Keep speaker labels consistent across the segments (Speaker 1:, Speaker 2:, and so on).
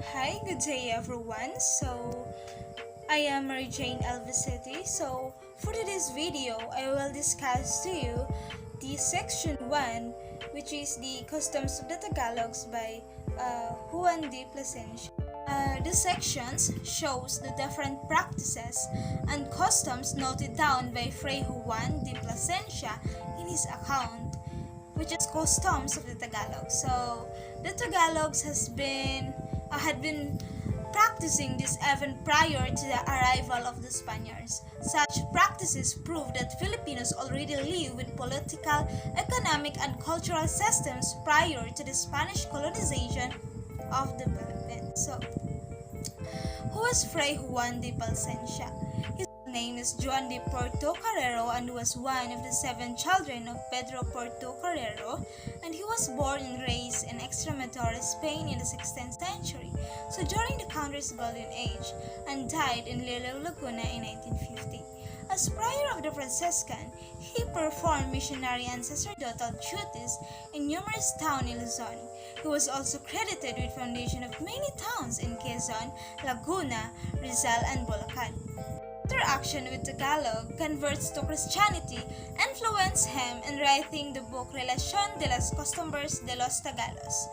Speaker 1: Hi, good day everyone. I am Mary Jane Vicete. For today's video, I will discuss to you the section 1, which is the Customs of the Tagalogs by Juan de Plasencia. The sections shows the different practices and customs noted down by Fray Juan de Plasencia in his account, which is Customs of the Tagalog. So the Tagalogs had been practicing this even prior to the arrival of the Spaniards. Such practices prove that Filipinos already live with political, economic, and cultural systems prior to the Spanish colonization of the Philippines. Who is Fray Juan de Palsencia? His name is Juan de Porto Carrero and was one of the 7 children of Pedro Porto Carrero, and he was born and raised in Extremadura, Spain in the 16th century, so during the country's golden age, and died in Lilo, Laguna in 1950. As prior of the Franciscan, he performed missionary and sacerdotal duties in numerous towns in Luzon. He was also credited with foundation of many towns in Quezon, Laguna, Rizal, and Bulacan. Interaction with Tagalog converts to Christianity influenced him in writing the book Relación de las Costumbres de los Tagalos.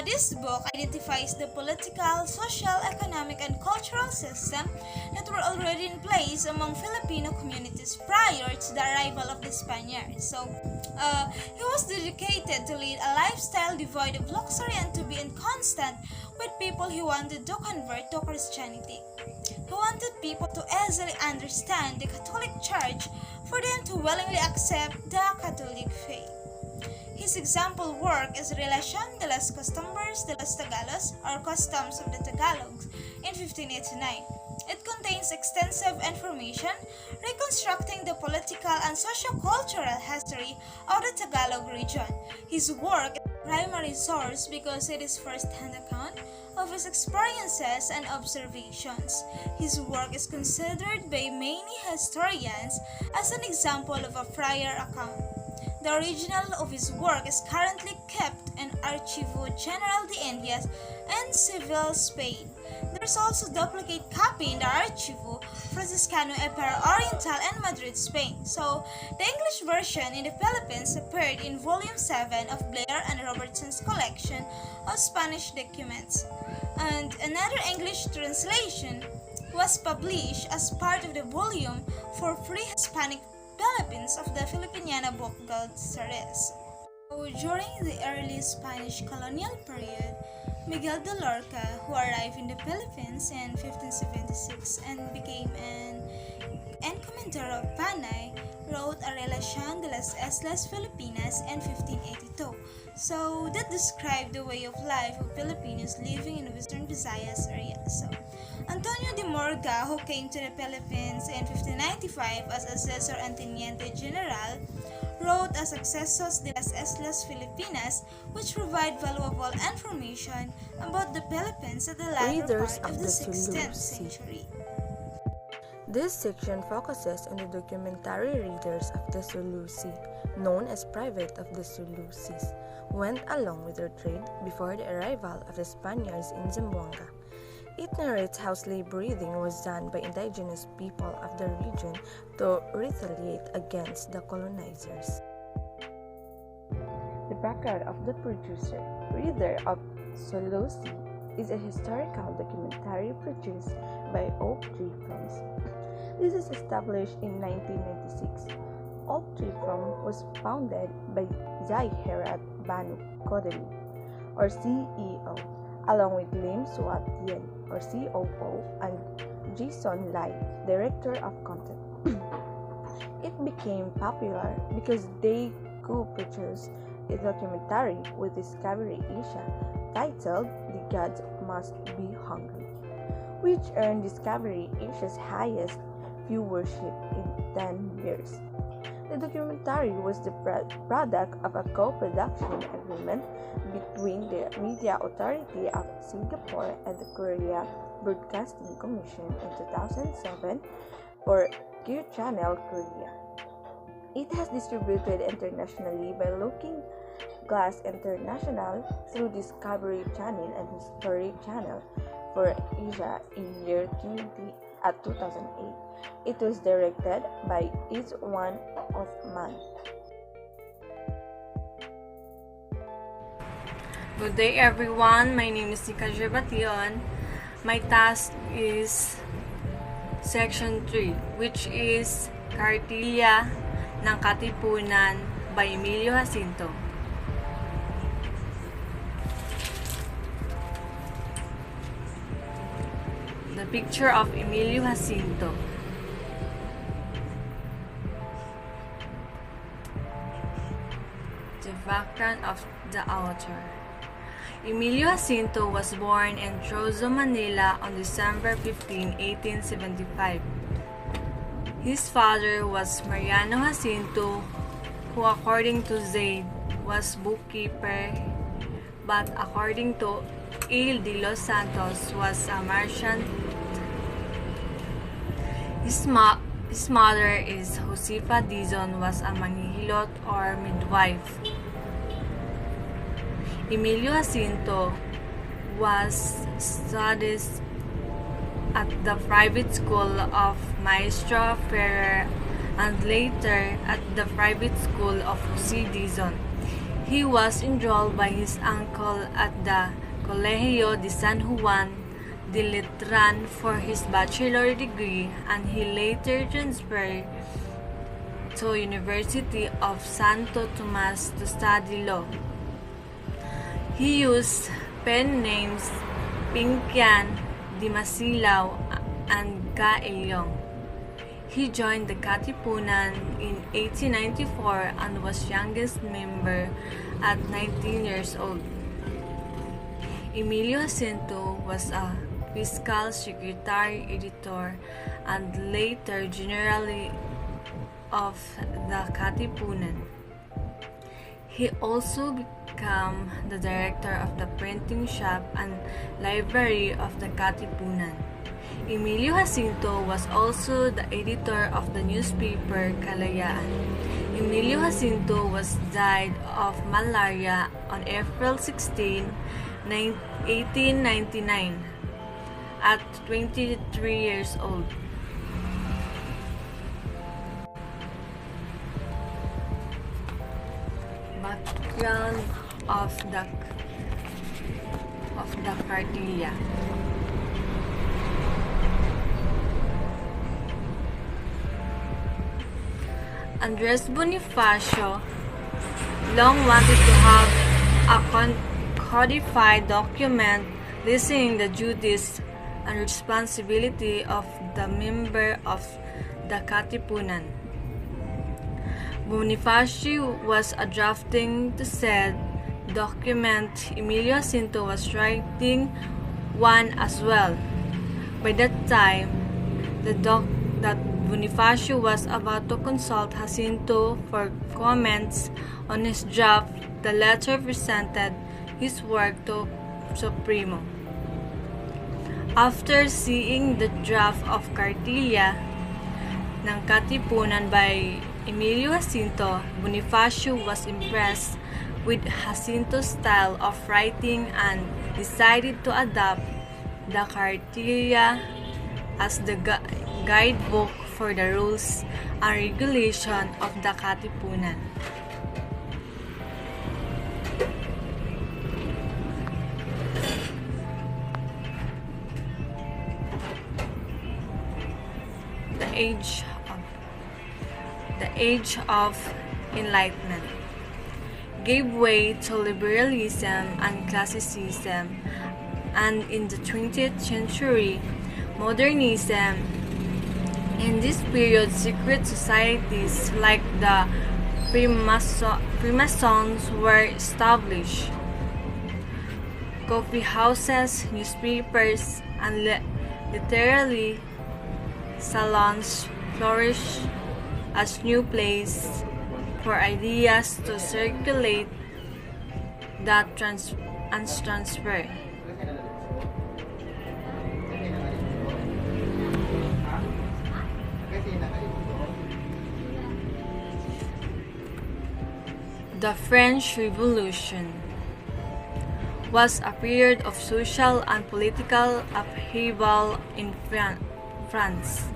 Speaker 1: This book identifies the political, social, economic, and cultural system that were already in place among Filipino communities prior to the arrival of the Spaniards. He was dedicated to lead a lifestyle devoid of luxury and to be in constant with people he wanted to convert to Christianity. He wanted people to easily understand the Catholic Church for them to willingly accept the Catholic faith. His example work is Relación de las Costumbres de los Tagalos, or Customs of the Tagalogs, in 1589. It contains extensive information reconstructing the political and socio-cultural history of the Tagalog region. His work is a primary source because it is first-hand account of his experiences and observations. His work is considered by many historians as an example of a prior account. The original of his work is currently kept in Archivo General de Indias in Seville, Spain. There is also a duplicate copy in the Archivo Franciscano Epera Oriental in Madrid, Spain. The English version in the Philippines appeared in Volume 7 of Blair and Robertson's collection of Spanish documents, and another English translation was published as part of the volume for Free Hispanic Philippines of the Filipiniana Book Gold series. During the early Spanish colonial period, Miguel de Lorca, who arrived in the Philippines in 1576 and became an encomendero of Panay, wrote a Relación de las Islas Filipinas in 1582. That described the way of life of Filipinos living in the Western Visayas area. Antonio de Morga, who came to the Philippines in 1595 as Assessor and Teniente General, wrote as Accesos de las Islas Filipinas, which provide valuable information about the Philippines at the latter
Speaker 2: Readers
Speaker 1: part of
Speaker 2: of
Speaker 1: the
Speaker 2: the
Speaker 1: 16th
Speaker 2: Sulusi.
Speaker 1: century.
Speaker 2: This section focuses on the documentary readers of the Sulusi, known as Private of the Sulusis, went along with their trade before the arrival of the Spaniards in Zamboanga. It narrates how slave breeding was done by indigenous people of the region to retaliate against the colonizers. The background of the producer, reader of Solusi, is a historical documentary produced by Oak Tree Films. This is established in 1996. Oak Tree Film was founded by Zai Herat Banu Kodeli, or CEO, along with Lim Suat Tien, or COO, and Jason Lai, Director of Content. It became popular because they co-produced a documentary with Discovery Asia titled The Gods Must Be Hungry, which earned Discovery Asia's highest viewership in 10 years. The documentary was the product of a co-production agreement between the Media Authority of Singapore and the Korea Broadcasting Commission in 2007 for Q Channel Korea. It has distributed internationally by Glass International through Discovery Channel and History Channel for Asia in year 2008. It was directed by Izwan Othman.
Speaker 3: Good day everyone, my name is Nika Jebation. My task is Section 3, which is Kartilya ng Katipunan by Emilio Jacinto. The picture of Emilio Jacinto. The background of the author. Emilio Jacinto was born in Trozo, Manila on December 15, 1875. His father was Mariano Jacinto, who according to Zaid was bookkeeper, but according to Il de los Santos was a merchant. His mother is Josefa Dizon, was a manghihilot or midwife. Emilio Jacinto was studied at the private school of Maestro Ferrer and later at the private school of Jose Dizon. He was enrolled by his uncle at the Colegio de San Juan de Letran for his bachelor degree, and he later transferred to University of Santo Tomas to study law. He used pen names Pinkyan, Dimasilaw, and Gaelyong. He joined the Katipunan in 1894 and was youngest member at 19 years old. Emilio Jacinto was a fiscal secretary, editor, and later generally of the Katipunan. He also became the director of the printing shop and library of the Katipunan. Emilio Jacinto was also the editor of the newspaper Kalayaan. Emilio Jacinto was died of malaria on April 16, 1899, at 23 years old. Background of the Kartilya. Andres Bonifacio long wanted to have a codified document listing the duties and responsibility of the member of the Katipunan. Bonifacio was drafting the said document. Emilio Jacinto was writing one as well. By that time, that Bonifacio was about to consult Jacinto for comments on his draft. The letter presented his work to Supremo. After seeing the draft of Kartilya ng Katipunan by Emilio Jacinto, Bonifacio was impressed with Jacinto's style of writing and decided to adopt the Kartilya as the guidebook for the rules and regulation of the Katipunan. The Age of Enlightenment gave way to liberalism and classicism, and in the 20th century, modernism. In this period, secret societies like the Freemasons were established. Coffee houses, newspapers, and literary salons flourished as new places for ideas to circulate and transfer. The French Revolution was a period of social and political upheaval in France.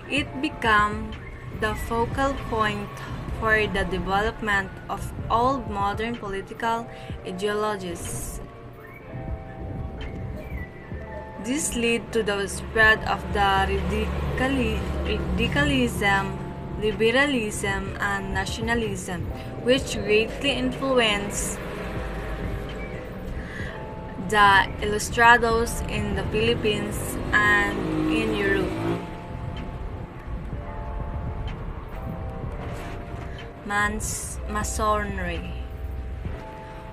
Speaker 3: It became the focal point for the development of all modern political ideologies. This led to the spread of the radicalism, liberalism, and nationalism, which greatly influenced the Ilustrados in the Philippines and in Europe. Masonry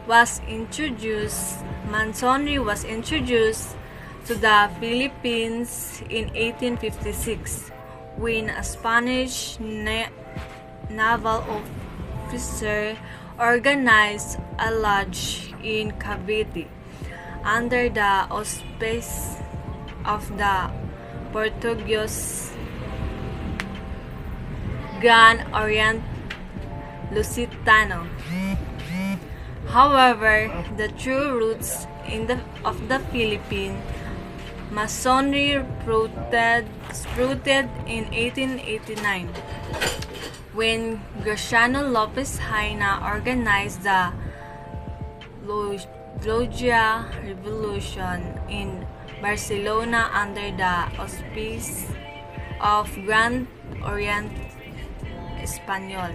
Speaker 3: was introduced to the Philippines in 1856 when a Spanish naval officer organized a lodge in Cavite under the auspices of the Portuguese Grand Orient Lusitano. However, the true roots of the Philippine Masonry sprouted in 1889 when Graciano Lopez Jaena organized the Logia Revolution in Barcelona under the auspices of Grand Orient Espanyol.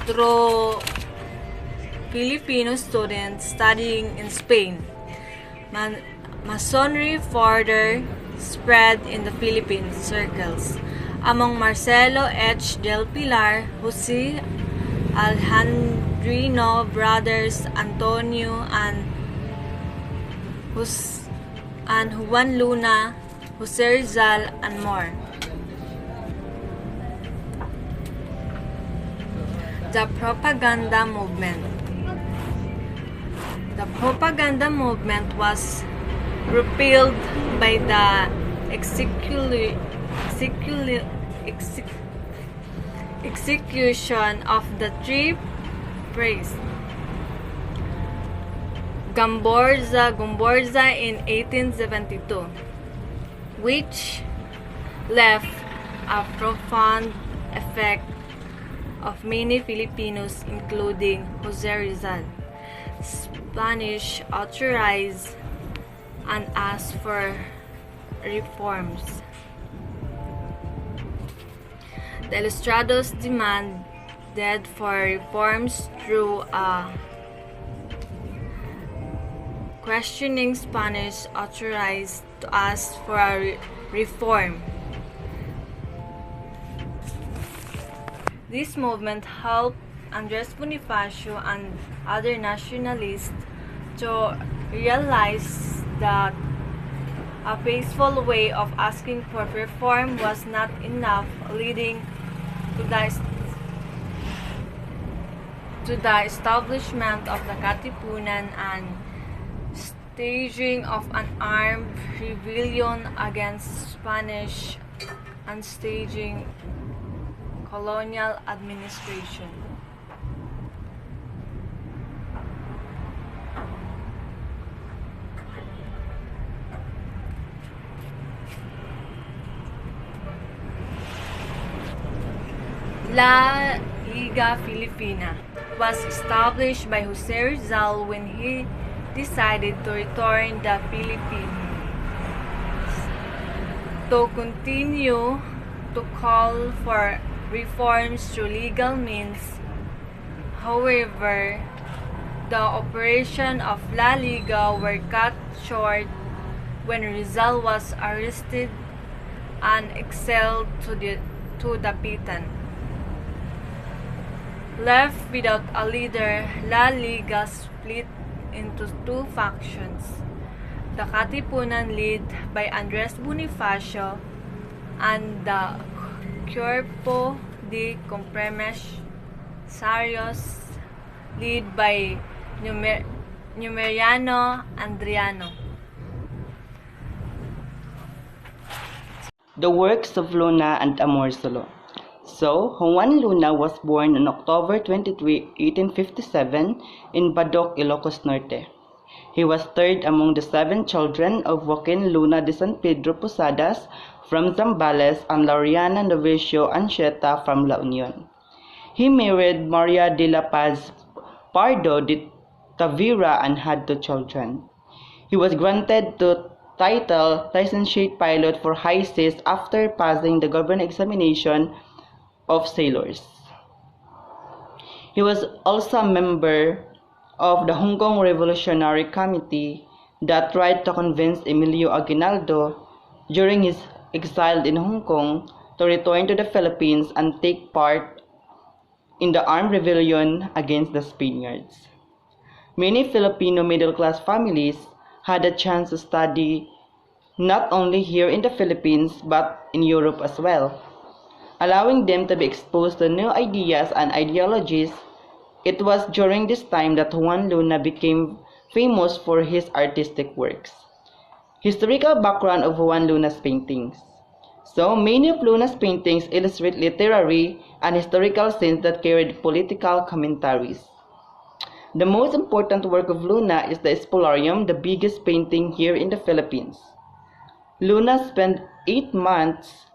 Speaker 3: Through Filipino students studying in Spain, Masonry further spread in the Philippine circles. Among Marcelo H. del Pilar, Jose Alejandrino brothers Antonio and Juan Luna, Jose Rizal, and more. The propaganda movement. The propaganda movement was repealed by the execution of the three priests Gomborza in 1872, which left a profound effect of many Filipinos, including Jose Rizal. Spanish authorized and asked for reforms. The Ilustrados demanded for reforms through a questioning Spanish authorized to ask for a reform. This movement helped Andres Bonifacio and other nationalists to realize that a peaceful way of asking for reform was not enough, leading to the establishment of the Katipunan and staging of an armed rebellion against Spanish and staging colonial administration. La Liga Filipina was established by Jose Rizal when he decided to return the Philippines to continue to call for reforms through legal means. However, the operation of La Liga were cut short when Rizal was arrested and exiled to the Pitan. Left without a leader, La Liga split into two factions. The Katipunan led by Andres Bonifacio and the Cuerpo de Compresarios led by Numeriano Andriano.
Speaker 4: The works of Luna and Amorsolo. So, Juan Luna was born on October 23, 1857 in Badoc, Ilocos Norte. He was third among the 7 children of Joaquin Luna de San Pedro Posadas from Zambales and Laureana Novicio Anchieta from La Union. He married Maria de la Paz Pardo de Tavira and had 2 children. He was granted the title licentiate pilot for high seas after passing the government examination of sailors. He was also a member of the Hong Kong Revolutionary Committee that tried to convince Emilio Aguinaldo during his exile in Hong Kong to return to the Philippines and take part in the armed rebellion against the Spaniards. Many Filipino middle-class families had a chance to study not only here in the Philippines but in Europe as well, allowing them to be exposed to new ideas and ideologies. It was during this time that Juan Luna became famous for his artistic works. Historical background of Juan Luna's paintings. So, many of Luna's paintings illustrate literary and historical scenes that carried political commentaries. The most important work of Luna is the Spolarium, the biggest painting here in the Philippines. Luna spent 8 months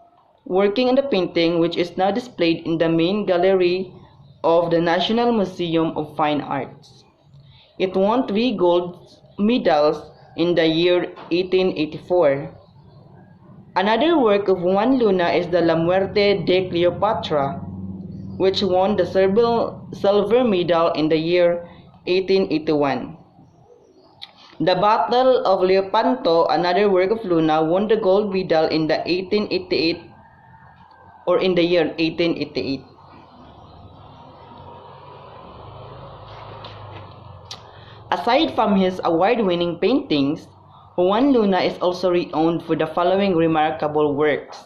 Speaker 4: working on the painting, which is now displayed in the main gallery of the National Museum of Fine Arts. It won 3 gold medals in the year 1884. Another work of Juan Luna is the La Muerte de Cleopatra, which won the silver medal in the year 1881. The Battle of Lepanto, another work of Luna, won the gold medal in the 1888 or in the year 1888. Aside from his award-winning paintings, Juan Luna is also renowned for the following remarkable works.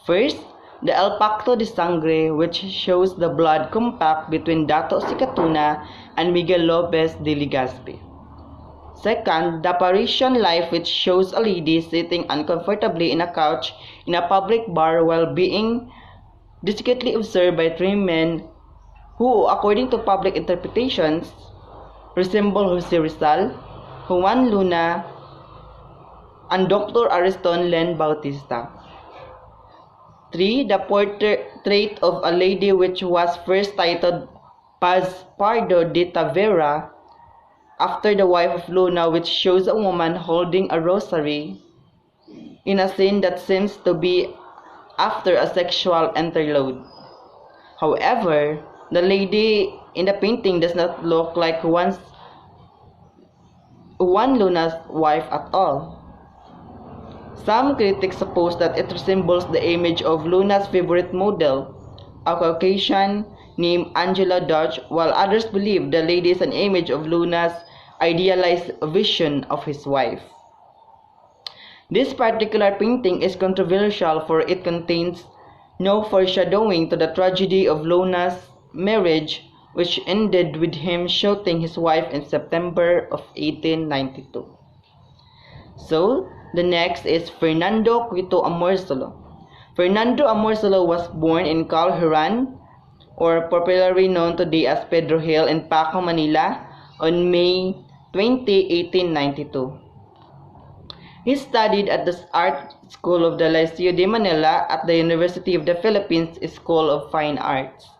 Speaker 4: First, the El Pacto de Sangre, which shows the blood compact between Dato Sicatuna and Miguel Lopez de Legazpi. Second, the Parisian Life, which shows a lady sitting uncomfortably in a couch in a public bar while being discreetly observed by 3 men who, according to public interpretations, resemble Jose Rizal, Juan Luna, and Dr. Ariston Len Bautista. 3. The Portrait of a Lady, which was first titled Paz Pardo de Tavera, after the wife of Luna, which shows a woman holding a rosary in a scene that seems to be after a sexual interlude. However, the lady in the painting does not look like Juan Luna's wife at all. Some critics suppose that it resembles the image of Luna's favorite model, a Caucasian named Angela Dodge, while others believe the lady is an image of Luna's idealized vision of his wife. This particular painting is controversial for it contains no foreshadowing to the tragedy of Luna's marriage, which ended with him shooting his wife in September of 1892. So, the next is Fernando Cuito Amorsolo. Fernando Amorsolo was born in Calheran, or popularly known today as Pedro Hill, in Paco, Manila, on May 20, 1892. He studied at the Art School of the Liceo de Manila at the University of the Philippines School of Fine Arts.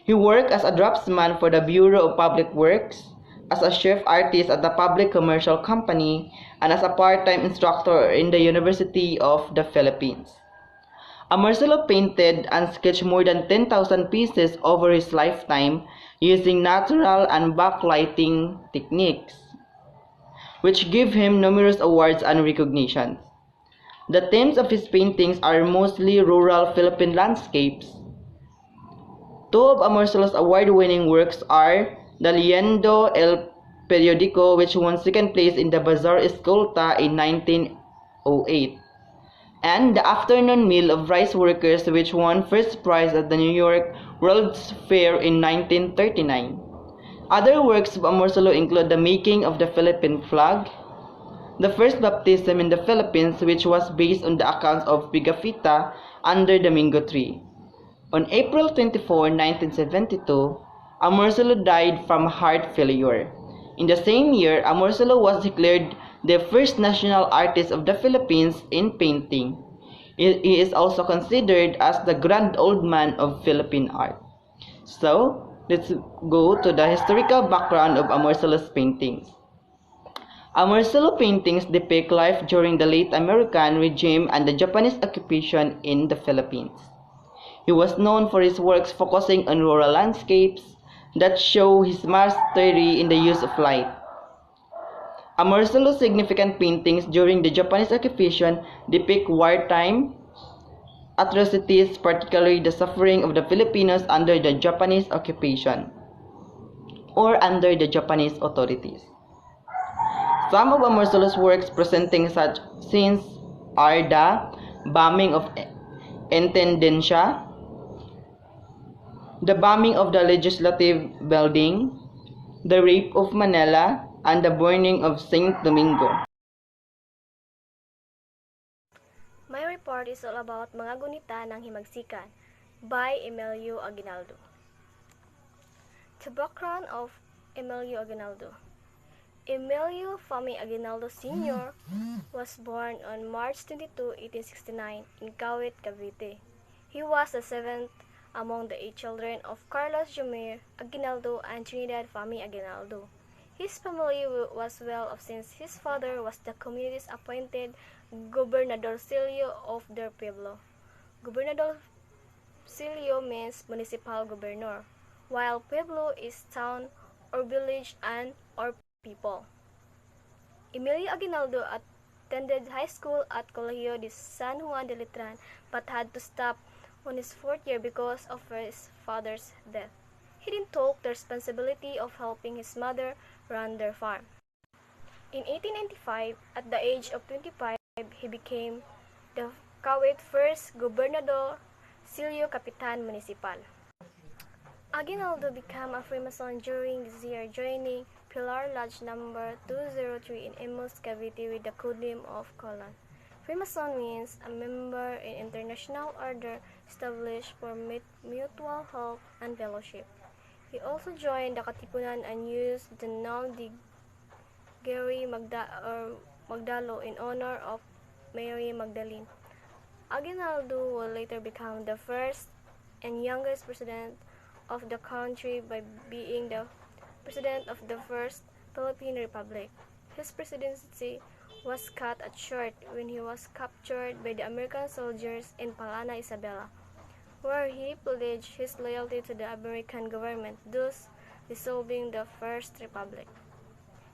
Speaker 4: He worked as a draftsman for the Bureau of Public Works, as a chef artist at the Public Commercial Company, and as a part-time instructor in the University of the Philippines. Amorsolo painted and sketched more than 10,000 pieces over his lifetime using natural and backlighting techniques, which give him numerous awards and recognitions. The themes of his paintings are mostly rural Philippine landscapes. 2 of Amorsolo's award-winning works are the Liendo El Periodico, which won 2nd place in the Bazaar Escolta in 1908, and The Afternoon Meal of Rice Workers, which won 1st prize at the New York World's Fair in 1939. Other works of Amorsolo include The Making of the Philippine Flag, the first baptism in the Philippines, which was based on the accounts of Pigafetta under the Mingo tree. On April 24, 1972, Amorsolo died from heart failure. In the same year, Amorsolo was declared the first national artist of the Philippines in painting. He is also considered as the grand old man of Philippine art. So, let's go to the historical background of Amorsolo's paintings. Amorsolo paintings depict life during the late American regime and the Japanese occupation in the Philippines. He was known for his works focusing on rural landscapes that show his mastery in the use of light. Amorsolo's significant paintings during the Japanese occupation depict wartime atrocities, particularly the suffering of the Filipinos under the Japanese occupation or under the Japanese authorities. Some of Amorsolo's works presenting such scenes are the bombing of Intendencia, the bombing of the Legislative Building, the rape of Manila, and the burning of St. Domingo.
Speaker 5: My report is all about mga gunita ng himagsikan by Emilio Aguinaldo. The background of Emilio Aguinaldo. Emilio Fami Aguinaldo Sr. was born on March 22, 1869 in Kawit, Cavite. He was the seventh among the 8 children of Carlos Jomir Aguinaldo and Trinidad Fami Aguinaldo. His family was well off since his father was the community's appointed Gobernadorcillo of their pueblo. Gobernadorcillo means municipal governor, while pueblo is town or village and or people. Emilio Aguinaldo attended high school at Colegio de San Juan de Letran but had to stop on his 4th year because of his father's death. He didn't take the responsibility of helping his mother run their farm. In 1895, at the age of 25, he became the Kawit first Gobernador Silio Capitan Municipal. Aguinaldo became a Freemason during this year, joining Pilar Lodge number 203 in Imus, Cavite with the codename of Colon. Freemason means a member in international order established for mutual help and fellowship. He also joined the Katipunan and used the name de Gary Magdalo in honor of Mary Magdalene. Aguinaldo will later become the first and youngest president of the country by being the president of the first Philippine Republic. His presidency was cut short when he was captured by the American soldiers in Palana, Isabela, where he pledged his loyalty to the American government, thus dissolving the First Republic.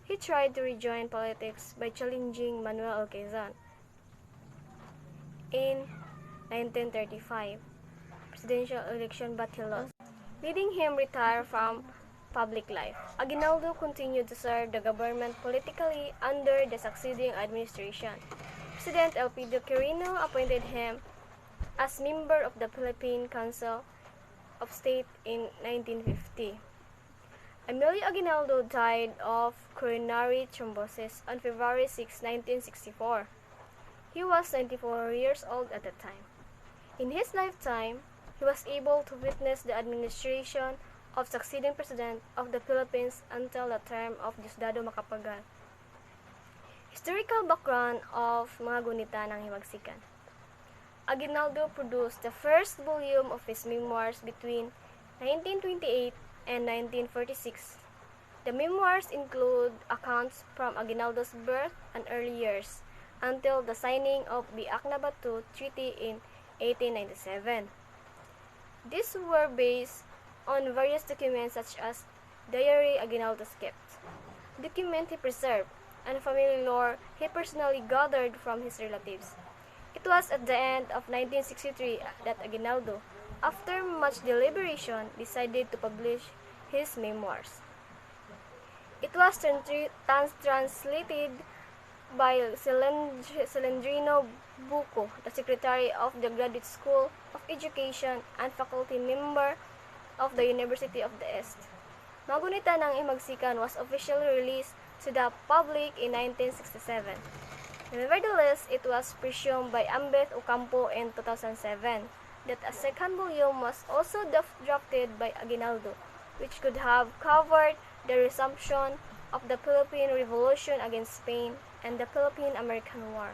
Speaker 5: He tried to rejoin politics by challenging Manuel Quezon in 1935 presidential election, but he lost, leading him retire from public life. Aguinaldo continued to serve the government politically under the succeeding administration. President Elpidio Quirino appointed him as member of the Philippine Council of State in 1950. Emilio Aguinaldo died of coronary thrombosis on February 6, 1964. He was 94 years old at the time. In his lifetime, he was able to witness the administration of succeeding President of the Philippines until the term of Diosdado Macapagal. Historical background of mga gunita ng himagsikan. Aguinaldo produced the first volume of his memoirs between 1928 and 1946. The memoirs include accounts from Aguinaldo's birth and early years until the signing of the Aknabatu Treaty in 1897. These were based on various documents such as diary Aguinaldo's kept, document he preserved, and family lore he personally gathered from his relatives. It was at the end of 1963 that Aguinaldo, after much deliberation, decided to publish his memoirs. It was translated by Celendrino Buco, the secretary of the Graduate School of Education and faculty member of the University of the East. Magunita ng Himagsikan was officially released to the public in 1967. Nevertheless, it was presumed by Ambeth Ocampo in 2007 that a second volume was also drafted by Aguinaldo, which could have covered the resumption of the Philippine Revolution against Spain and the Philippine-American War.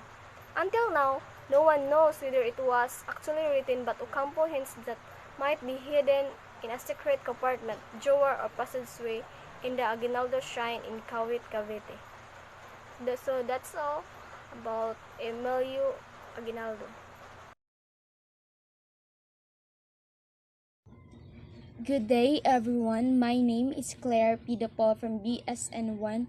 Speaker 5: Until now, no one knows whether it was actually written, but Ocampo hints that might be hidden in a secret compartment, drawer, or passageway in the Aguinaldo Shrine in Kawit, Cavite. So that's all about Emilio Aguinaldo.
Speaker 6: Good day, everyone. My name is Claire P. Dupol from BSN1.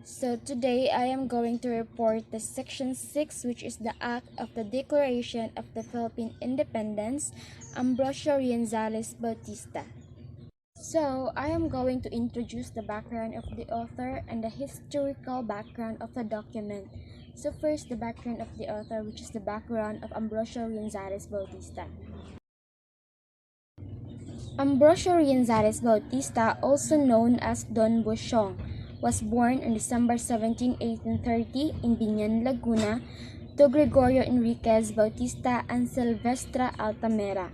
Speaker 6: So today I am going to report the Section 6, which is the Act of the Declaration of the Philippine Independence, Ambrosio Rienzales Bautista. So I am going to introduce the background of the author and the historical background of the document. So first, the background of the author, which is the background of Ambrosio Rienzales Bautista. Ambrosio Rienzales Bautista, also known as Don Busyong, was born on December 17, 1830 in Biñan, Laguna, to Gregorio Enriquez Bautista and Silvestra Altamira.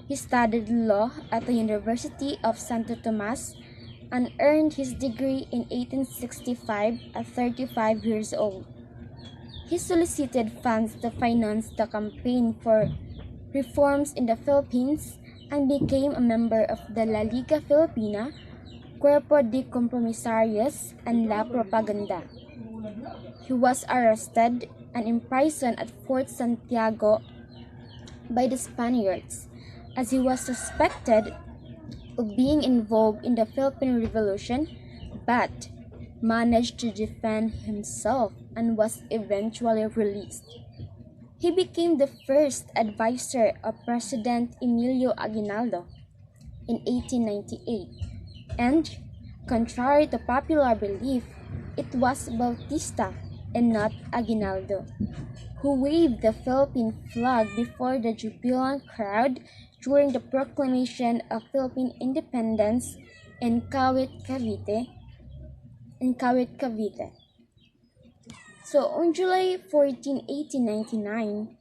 Speaker 6: He studied law at the University of Santo Tomas and earned his degree in 1865 at 35 years old. He solicited funds to finance the campaign for reforms in the Philippines and became a member of the La Liga Filipina, Cuerpo de Compromisarios, and La Propaganda. He was arrested and imprisoned at Fort Santiago by the Spaniards, as he was suspected of being involved in the Philippine Revolution, but managed to defend himself and was eventually released. He became the first advisor of President Emilio Aguinaldo in 1898, and, contrary to popular belief, it was Bautista and not Aguinaldo who waved the Philippine flag before the jubilant crowd during the proclamation of Philippine independence in Kawit, Cavite. So on July 14, 1899,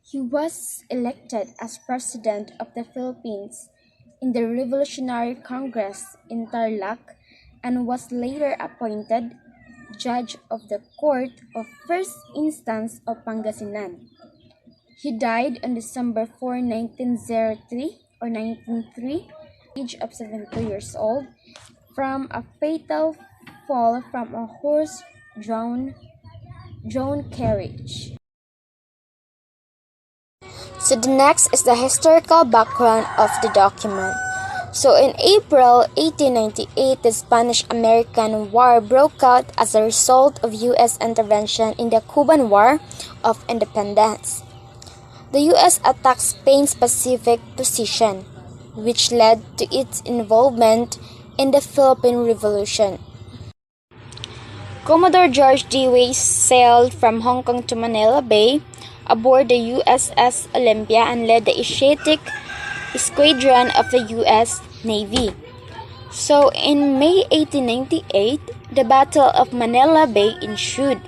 Speaker 6: he was elected as President of the Philippines in the Revolutionary Congress in Tarlac and was later appointed Judge of the Court of First Instance of Pangasinan. He died on December 4, 1903 or 1903, age of 72 years old, from a fatal fall from a horse-drawn carriage.
Speaker 7: So the next is the historical background of the document. So in April 1898, the Spanish-American War broke out as a result of U.S. intervention in the Cuban War of Independence. The U.S. attacked Spain's Pacific position, which led to its involvement in the Philippine Revolution. Commodore George D. Weiss sailed from Hong Kong to Manila Bay aboard the USS Olympia and led the Asiatic Squadron of the U.S. Navy. So in May 1898, the Battle of Manila Bay ensued.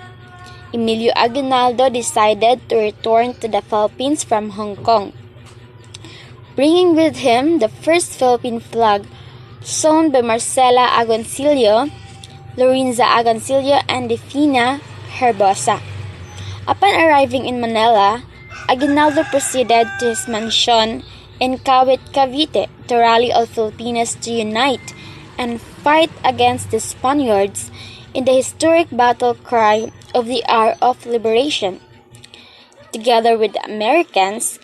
Speaker 7: Emilio Aguinaldo decided to return to the Philippines from Hong Kong, bringing with him the first Philippine flag, sewn by Marcela Agoncillo, Lorenza Agoncillo, and Defina Herbosa. Upon arriving in Manila, Aguinaldo proceeded to his mansion in Kawit, Cavite to rally all Filipinos to unite and fight against the Spaniards in the historic battle cry of the Hour of Liberation. Together with the Americans,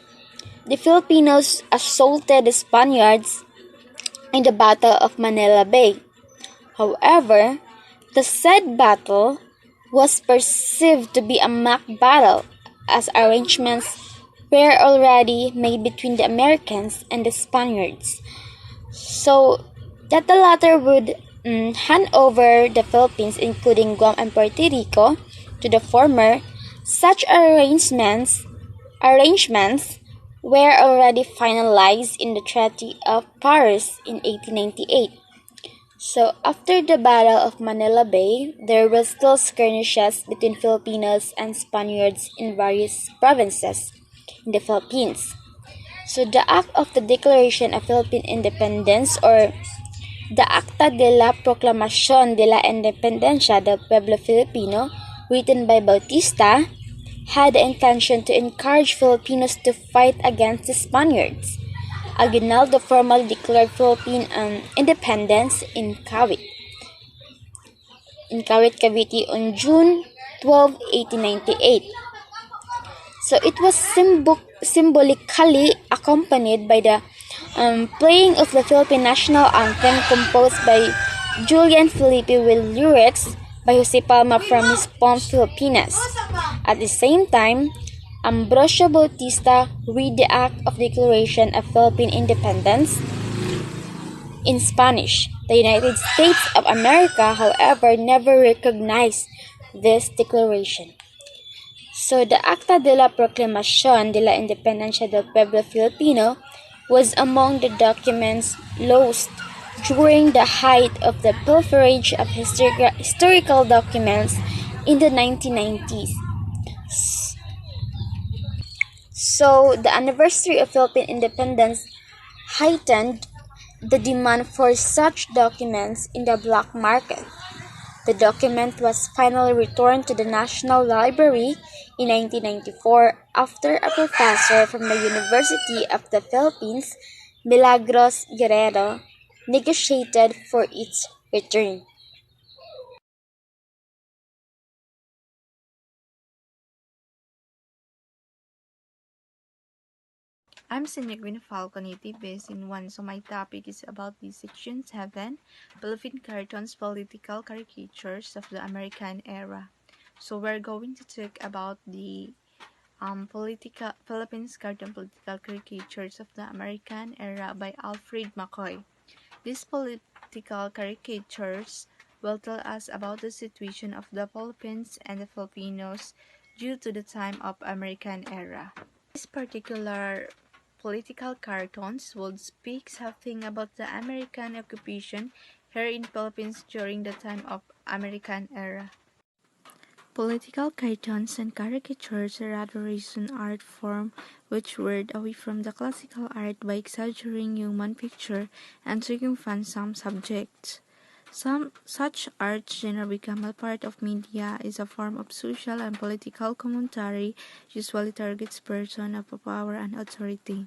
Speaker 7: the Filipinos assaulted the Spaniards in the Battle of Manila Bay. However, the said battle was perceived to be a mock battle, as arrangements were already made between the Americans and the Spaniards, so that the latter would hand over the Philippines, including Guam and Puerto Rico, to the former. Such arrangements were already finalized in the Treaty of Paris in 1898. So, after the Battle of Manila Bay, there were still skirmishes between Filipinos and Spaniards in various provinces in the Philippines. So, the act of the Declaration of Philippine Independence, or the Acta de la Proclamación de la Independencia del Pueblo Filipino, written by Bautista, had the intention to encourage Filipinos to fight against the Spaniards. Aguinaldo formally declared Philippine independence in Kawit, Cavite on June 12, 1898. So it was symbolically accompanied by the playing of the Philippine national anthem composed by Julian Felipe with lyrics by Jose Palma from his poem Filipinas. At the same time, Ambrosio Bautista read the Act of Declaration of Philippine Independence in Spanish. The United States of America, however, never recognized this declaration. So the Acta de la Proclamación de la Independencia del Pueblo Filipino was among the documents lost during the height of the pilferage of historical documents in the 1990s. So the anniversary of Philippine independence heightened the demand for such documents in the black market. The document was finally returned to the National Library in 1994 after a professor from the University of the Philippines, Milagros Guerrero, negotiated for its return.
Speaker 8: I'm Xenia Falconiti, based in one, so my topic is about the Section 7, Philippine Cartoons Political Caricatures of the American Era. So we're going to talk about the Philippines Cartoon Political Caricatures of the American Era by Alfred McCoy. These political caricatures will tell us about the situation of the Philippines and the Filipinos due to the time of American Era. This particular political cartoons would speak something about the American occupation here in Philippines during the time of American Era. Political cartoons and caricatures are rather recent art form which veered away from the classical art by exaggerating human picture and taking fun some subjects. Some such art genre become a part of media is a form of social and political commentary usually targets person of power and authority.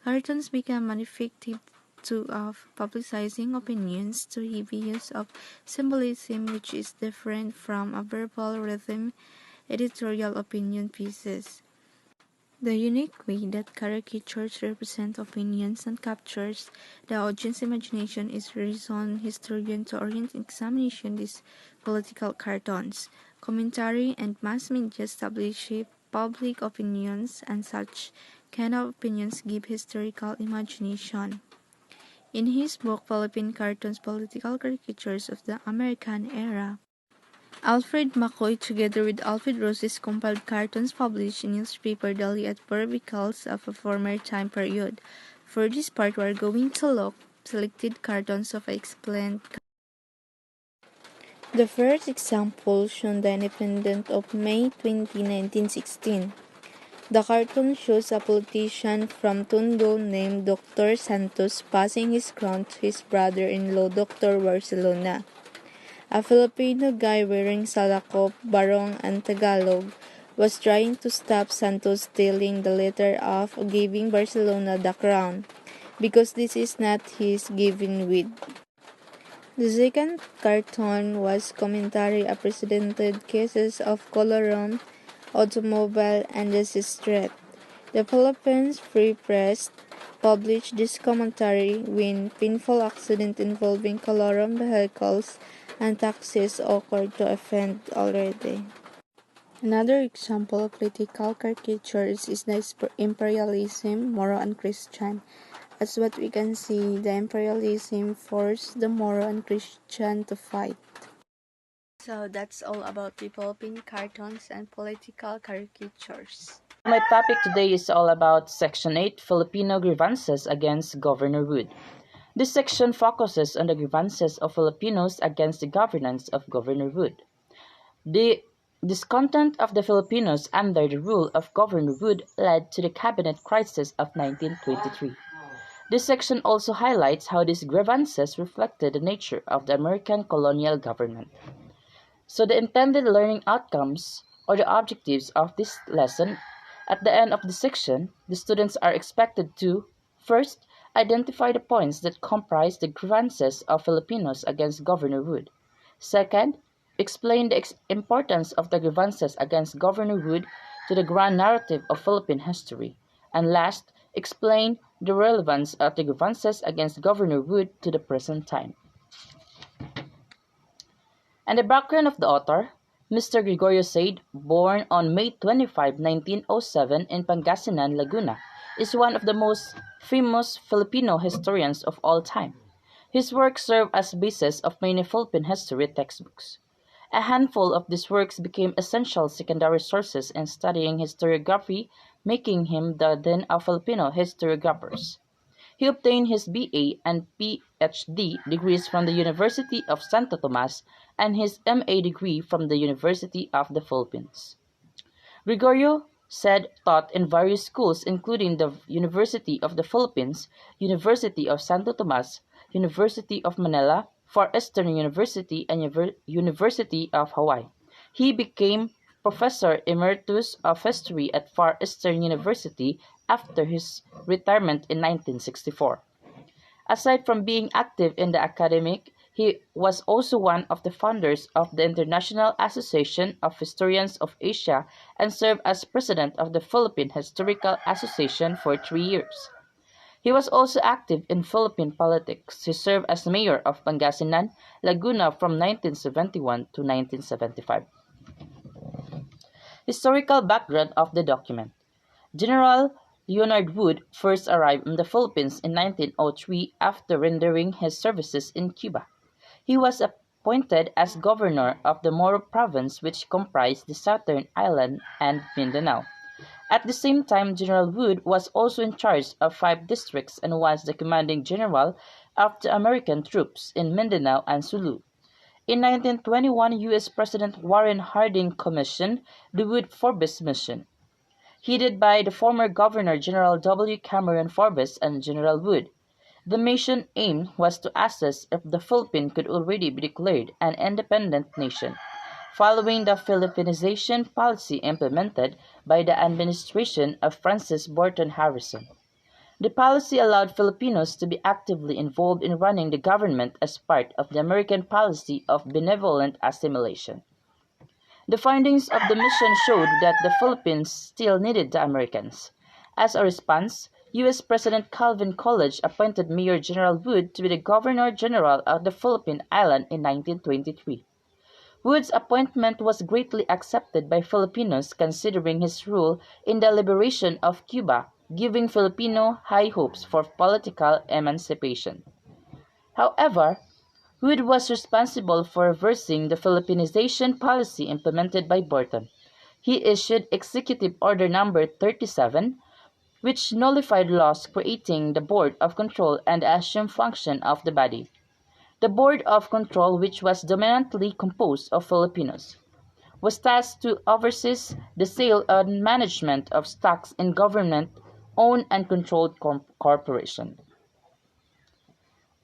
Speaker 8: Cartoons become an effective tool of publicizing opinions to heavy use of symbolism which is different from a verbal rhythm editorial opinion pieces. The unique way that caricatures represent opinions and captures the audience's imagination is reason historian to orient examination these political cartoons. Commentary and mass media establish public opinions, and such kind of opinions give historical imagination. In his book Philippine Cartoons Political Caricatures of the American Era, Alfred McCoy, together with Alfred Roses, compiled cartoons published in newspaper daily at periodicals of a former time period. For this part, we are going to look selected cartoons of explained. The first example shown the Independent of May 20, 1916. The cartoon shows a politician from Tondo named Dr. Santos passing his crown to his brother-in-law Dr. Barcelona. A Filipino guy wearing salakop, barong, and Tagalog was trying to stop Santos stealing the letter of giving Barcelona the crown, because this is not his given with. The second cartoon was commentary of precedented cases of colorum, automobile, and disease threat. The Philippines Free Press published this commentary when painful accident involving colorum vehicles and taxis occurred to offend already. Another example of political caricatures is the imperialism, Moro and Christian. As what we can see, the imperialism forced the Moro and Christian to fight. So that's all about developing cartoons and political caricatures.
Speaker 9: My topic today is all about Section 8 Filipino grievances against Governor Wood.
Speaker 4: This section focuses on the grievances of Filipinos against the governance of Governor Wood. The discontent of the Filipinos under the rule of Governor Wood led to the cabinet crisis of 1923. This section also highlights how these grievances reflected the nature of the American colonial government. So the intended learning outcomes or the objectives of this lesson, at the end of the section, the students are expected to, first, identify the points that comprise the grievances of Filipinos against Governor Wood. Second, explain the importance of the grievances against Governor Wood to the grand narrative of Philippine history. And last, explain the relevance of the grievances against Governor Wood to the present time. And the background of the author, Mr. Gregorio Said, born on May 25, 1907 in Pangasinan, Laguna, is one of the most famous Filipino historians of all time. His works serve as basis of many Philippine history textbooks. A handful of these works became essential secondary sources in studying historiography, making him the dean of Filipino historiographers. He obtained his BA and PhD degrees from the University of Santo Tomas and his MA degree from the University of the Philippines. Gregorio Said taught in various schools including the University of the Philippines, University of Santo Tomas, University of Manila, Far Eastern University, and University of Hawaii. He became Professor Emeritus of History at Far Eastern University after his retirement in 1964. Aside from being active in the academic, he was also one of the founders of the International Association of Historians of Asia and served as president of the Philippine Historical Association for 3 years. He was also active in Philippine politics. He served as mayor of Pangasinan, Laguna from 1971 to 1975. Historical background of the document. General Leonard Wood first arrived in the Philippines in 1903 after rendering his services in Cuba. He was appointed as governor of the Moro province, which comprised the southern island and Mindanao. At the same time, General Wood was also in charge of 5 districts and was the commanding general of the American troops in Mindanao and Sulu. In 1921, U.S. President Warren Harding commissioned the Wood-Forbes Mission, headed by the former Governor General W. Cameron Forbes and General Wood. The mission aim was to assess if the Philippines could already be declared an independent nation, following the Philippinization policy implemented by the administration of Francis Burton Harrison. The policy allowed Filipinos to be actively involved in running the government as part of the American policy of benevolent assimilation. The findings of the mission showed that the Philippines still needed the Americans. As a response, U.S. President Calvin Coolidge appointed Mayor General Wood to be the Governor-General of the Philippine Island in 1923. Wood's appointment was greatly accepted by Filipinos considering his role in the liberation of Cuba, giving Filipino high hopes for political emancipation. However, Wood was responsible for reversing the Philippinization policy implemented by Burton. He issued Executive Order No. 37, which nullified laws creating the Board of Control and the assumed function of the body. The Board of Control, which was dominantly composed of Filipinos, was tasked to oversee the sale and management of stocks in government-owned and controlled corporations.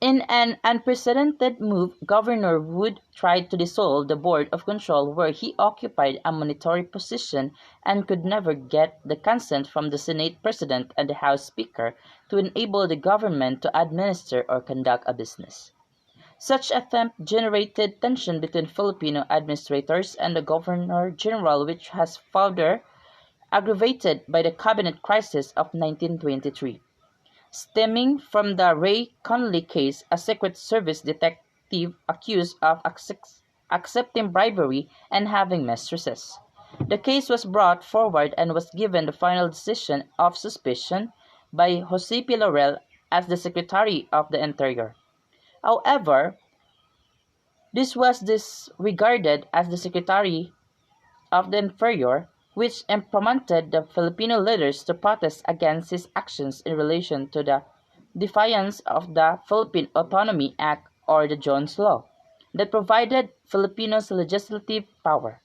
Speaker 4: In an unprecedented move, Governor Wood tried to dissolve the Board of Control where he occupied a monitory position and could never get the consent from the Senate President and the House Speaker to enable the government to administer or conduct a business. Such attempt generated tension between Filipino administrators and the Governor-General, which was further aggravated by the cabinet crisis of 1923. Stemming from the Ray Conley case, a Secret Service detective accused of accepting bribery and having mistresses. The case was brought forward and was given the final decision of suspicion by Jose P. Laurel as the Secretary of the Interior. However, this was disregarded as the Secretary of the Interior, which prompted the Filipino leaders to protest against his actions in relation to the
Speaker 9: defiance of the Philippine Autonomy Act or the Jones Law that provided Filipinos legislative power.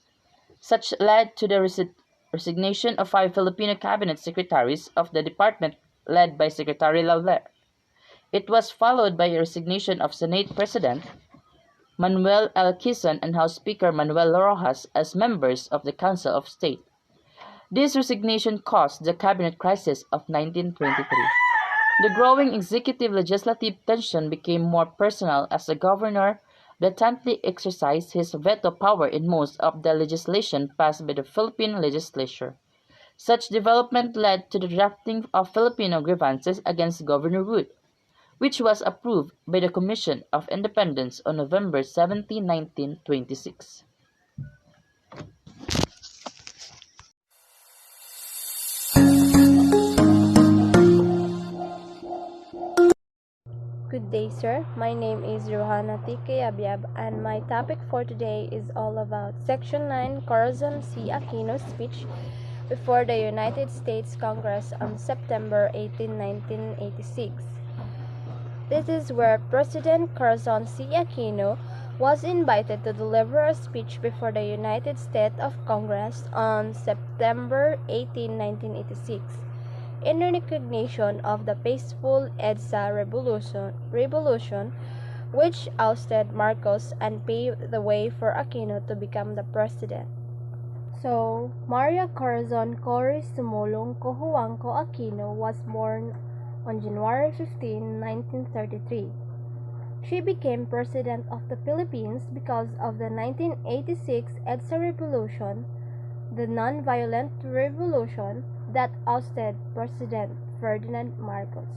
Speaker 9: Such led to the resignation of 5 Filipino cabinet secretaries of the department led by Secretary Lauler. It was followed by a resignation of Senate President Manuel L. Quezon and House Speaker Manuel Rojas as members of the Council of State. This resignation caused the cabinet crisis of 1923. The growing executive-legislative tension became more personal as the governor blatantly exercised his veto power in most of the legislation passed by the Philippine legislature. Such development led to the drafting of Filipino grievances against Governor Wood, which was approved by the Commission of Independence on November 17, 1926.
Speaker 10: Good day, sir. My name is Ruhanna and my topic for today is all about Section 9 Corazon C. Aquino's speech before the United States Congress on September 18, 1986. This is where President Corazon C. Aquino was invited to deliver a speech before the United States of Congress on September 18, 1986. In recognition of the peaceful EDSA revolution, which ousted Marcos and paved the way for Aquino to become the president. So, Maria Corazon Cory Sumulong Cojuangco Aquino was born on January 15, 1933. She became president of the Philippines because of the 1986 EDSA revolution, the non-violent revolution that ousted President Ferdinand Marcos.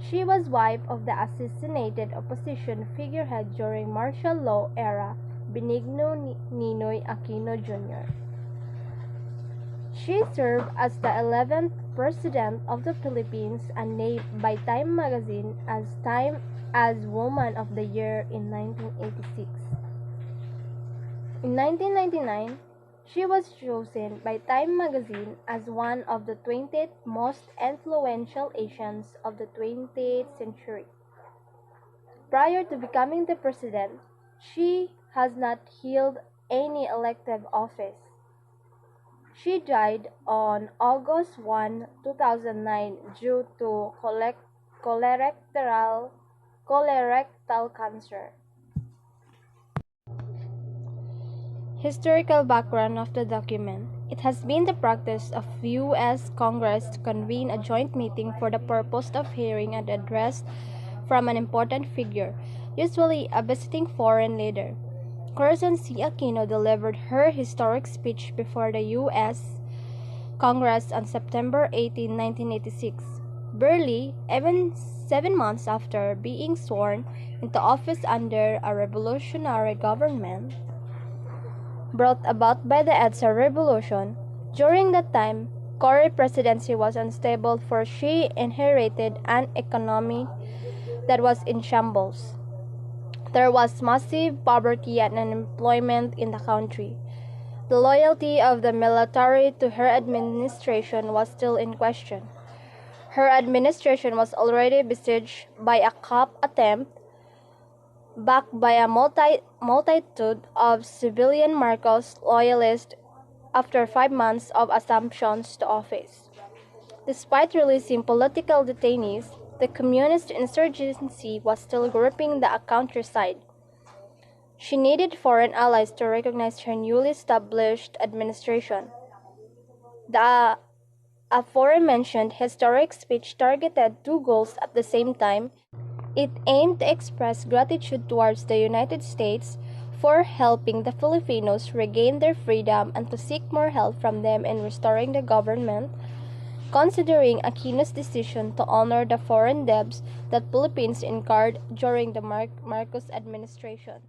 Speaker 10: She was wife of the assassinated opposition figurehead during martial law era, Benigno Ninoy Aquino Jr. She served as the 11th President of the Philippines and named by Time magazine as Woman of the Year in 1986. In 1999, she was chosen by Time magazine as one of the 20 most influential Asians of the 20th century. Prior to becoming the president, she has not held any elective office. She died on August 1, 2009 due to colorectal cancer. Historical background of the document. It has been the practice of U.S. Congress to convene a joint meeting for the purpose of hearing an address from an important figure, usually a visiting foreign leader. Corazon C. Aquino delivered her historic speech before the U.S. Congress on September 18, 1986. Barely even 7 months after being sworn into office under a revolutionary government brought about by the EDSA revolution. During that time, Cory's presidency was unstable, for she inherited an economy that was in shambles. There was massive poverty and unemployment in the country. The loyalty of the military to her administration was still in question. Her administration was already besieged by a coup attempt backed by a multitude of civilian Marcos loyalists after 5 months of assumptions to office. Despite releasing political detainees, the communist insurgency was still gripping the countryside. She needed foreign allies to recognize her newly established administration. The aforementioned historic speech targeted 2 goals at the same time. It aimed to express gratitude towards the United States for helping the Filipinos regain their freedom and to seek more help from them in restoring the government, considering Aquino's decision to honor the foreign debts that Philippines incurred during the Marcos administration.